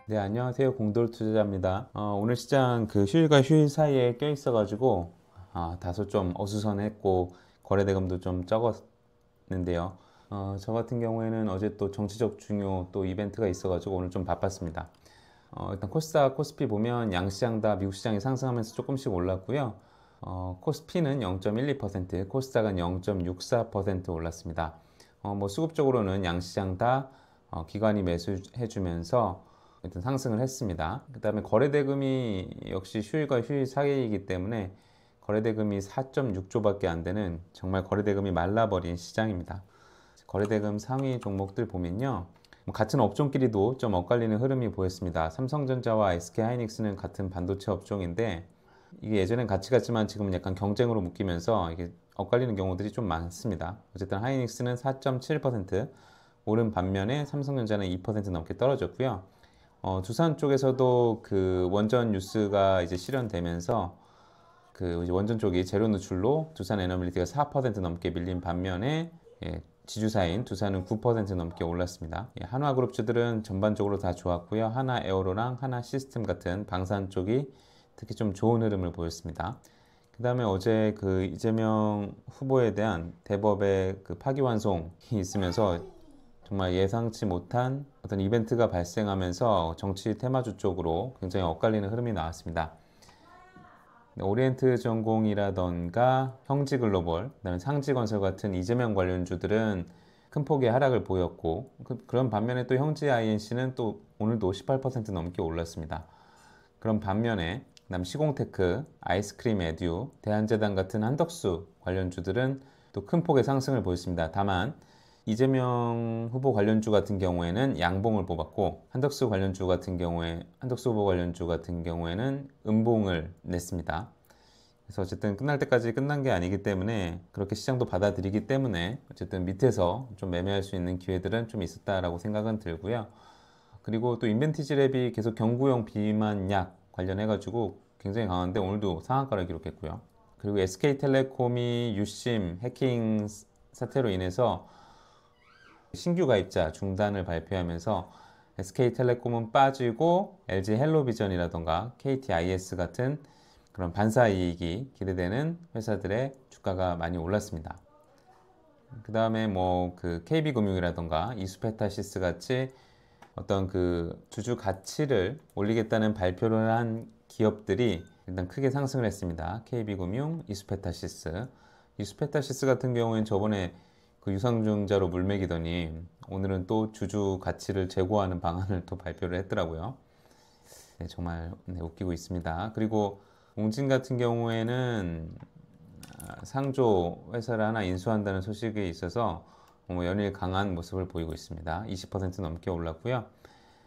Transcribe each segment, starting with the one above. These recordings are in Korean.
네, 안녕하세요. 공돌 투자자입니다. 오늘 시장 그 휴일과 휴일 사이에 껴있어가지고 다소 좀 어수선했고 거래 대금도 좀 적었는데요. 저 같은 경우에는 어제 또 정치적 중요 또 이벤트가 있어가지고 오늘 좀 바빴습니다. 일단 코스닥, 코스피 보면 양시장 다 미국 시장이 상승하면서 조금씩 올랐고요. 코스피는 0.12%, 코스닥은 0.64% 올랐습니다. 뭐 수급적으로는 양시장 다 기관이 매수해주면서 일단 상승을 했습니다. 그 다음에 거래대금이 역시 휴일과 휴일 사이이기 때문에 거래대금이 4.6조밖에 안 되는 정말 거래대금이 말라버린 시장입니다. 거래대금 상위 종목들 보면요. 같은 업종끼리도 좀 엇갈리는 흐름이 보였습니다. 삼성전자와 SK하이닉스는 같은 반도체 업종인데 이게 예전엔 같이 갔지만 지금은 약간 경쟁으로 묶이면서 이게 엇갈리는 경우들이 좀 많습니다. 어쨌든 하이닉스는 4.7% 오른 반면에 삼성전자는 2% 넘게 떨어졌고요. 두산 쪽에서도 그 원전 뉴스가 이제 실현되면서 그 이제 원전 쪽이 제로 노출로 두산 에너빌리티가 4% 넘게 밀린 반면에 지주사인 두산은 9% 넘게 올랐습니다. 한화그룹주들은 전반적으로 다 좋았고요. 하나에어로랑 하나시스템 같은 방산 쪽이 특히 좀 좋은 흐름을 보였습니다. 그 다음에 어제 그 이재명 후보에 대한 대법의 그 파기환송이 있으면서 정말 예상치 못한 어떤 이벤트가 발생하면서 정치 테마주 쪽으로 굉장히 엇갈리는 흐름이 나왔습니다. 오리엔트 전공이라던가 형지글로벌, 그다음에 상지건설 같은 이재명 관련주들은 큰 폭의 하락을 보였고 그런 반면에 또 형지 INC는 또 오늘도 18% 넘게 올랐습니다. 그런 반면에 그다음 시공테크, 아이스크림 에듀, 대한제당 같은 한덕수 관련주들은 또 큰 폭의 상승을 보였습니다. 다만 이재명 후보 관련주 같은 경우에는 양봉을 뽑았고 한덕수 후보 관련주 같은 경우에는 음봉을 냈습니다. 그래서 어쨌든 끝날 때까지 끝난 게 아니기 때문에 그렇게 시장도 받아들이기 때문에 어쨌든 밑에서 좀 매매할 수 있는 기회들은 좀 있었다라고 생각은 들고요. 그리고 또 인벤티지 랩이 계속 경구용 비만 약 관련해가지고 굉장히 강한데 오늘도 상한가를 기록했고요. 그리고 SK텔레콤이 유심 해킹 사태로 인해서 신규 가입자 중단을 발표하면서 SK텔레콤은 빠지고 LG 헬로비전이라던가 KTIS 같은 그런 반사 이익이 기대되는 회사들의 주가가 많이 올랐습니다. 그 다음에 뭐 그 KB금융이라던가 이수페타시스 같이 어떤 그 주주 가치를 올리겠다는 발표를 한 기업들이 일단 크게 상승을 했습니다. KB금융, 이수페타시스 같은 경우에는 저번에 그 유상증자로 물매기더니 오늘은 또 주주 가치를 제고하는 방안을 또 발표를 했더라고요. 네, 정말 웃기고 있습니다. 그리고 웅진 같은 경우에는 상조 회사를 하나 인수한다는 소식이 있어서 연일 강한 모습을 보이고 있습니다. 20% 넘게 올랐고요.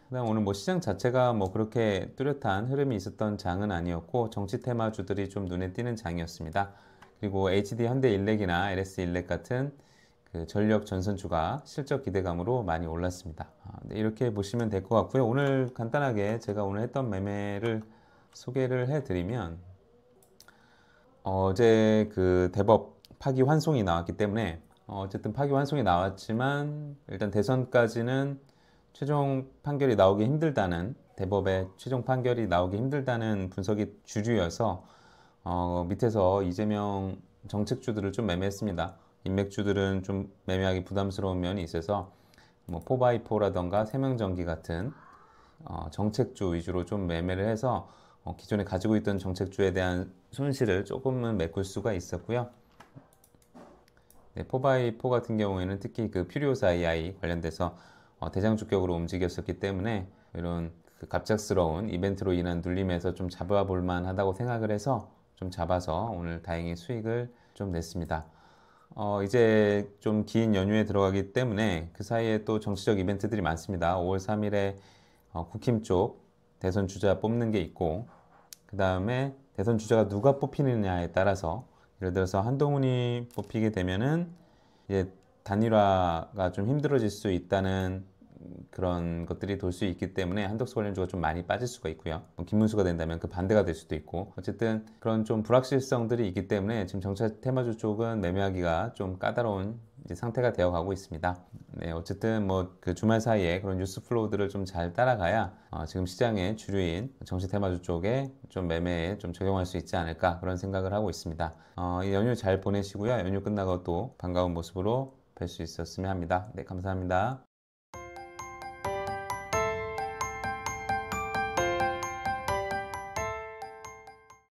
그다음 오늘 뭐 시장 자체가 뭐 그렇게 뚜렷한 흐름이 있었던 장은 아니었고 정치 테마주들이 좀 눈에 띄는 장이었습니다. 그리고 HD 현대일렉이나 LS일렉 같은 그 전력 전선주가 실적 기대감으로 많이 올랐습니다. 네, 이렇게 보시면 될 것 같고요. 오늘 간단하게 제가 오늘 했던 매매를 소개를 해드리면 어제 그 대법 파기 환송이 나왔기 때문에 어쨌든 파기 환송이 나왔지만 일단 대선까지는 최종 판결이 나오기 힘들다는 대법의 최종 판결이 나오기 힘들다는 분석이 주류여서 밑에서 이재명 정책주들을 좀 매매했습니다. 인맥주들은 좀 매매하기 부담스러운 면이 있어서 뭐 포바이포라던가 세명전기 같은 정책주 위주로 좀 매매를 해서 기존에 가지고 있던 정책주에 대한 손실을 조금은 메꿀 수가 있었고요. 네, 포바이포 같은 경우에는 특히 그 퓨리오사 AI 관련돼서 대장주격으로 움직였었기 때문에 이런 그 갑작스러운 이벤트로 인한 눌림에서 좀 잡아볼 만하다고 생각을 해서 좀 잡아서 오늘 다행히 수익을 좀 냈습니다. 이제 좀 긴 연휴에 들어가기 때문에 그 사이에 또 정치적 이벤트들이 많습니다. 5월 3일에 국힘 쪽 대선 주자 뽑는 게 있고 그 다음에 대선 주자가 누가 뽑히느냐에 따라서 예를 들어서 한동훈이 뽑히게 되면은 이제 단일화가 좀 힘들어질 수 있다는 그런 것들이 돌 수 있기 때문에 한덕수 관련주가 좀 많이 빠질 수가 있고요. 김문수가 된다면 그 반대가 될 수도 있고 어쨌든 그런 좀 불확실성들이 있기 때문에 지금 정책 테마주 쪽은 매매하기가 좀 까다로운 이제 상태가 되어 가고 있습니다. 네, 어쨌든 뭐 그 주말 사이에 그런 뉴스 플로우들을 좀 잘 따라가야 지금 시장의 주류인 정시 테마주 쪽에 좀 매매에 좀 적용할 수 있지 않을까 그런 생각을 하고 있습니다. 이 연휴 잘 보내시고요. 연휴 끝나고 또 반가운 모습으로 뵐 수 있었으면 합니다. 네, 감사합니다.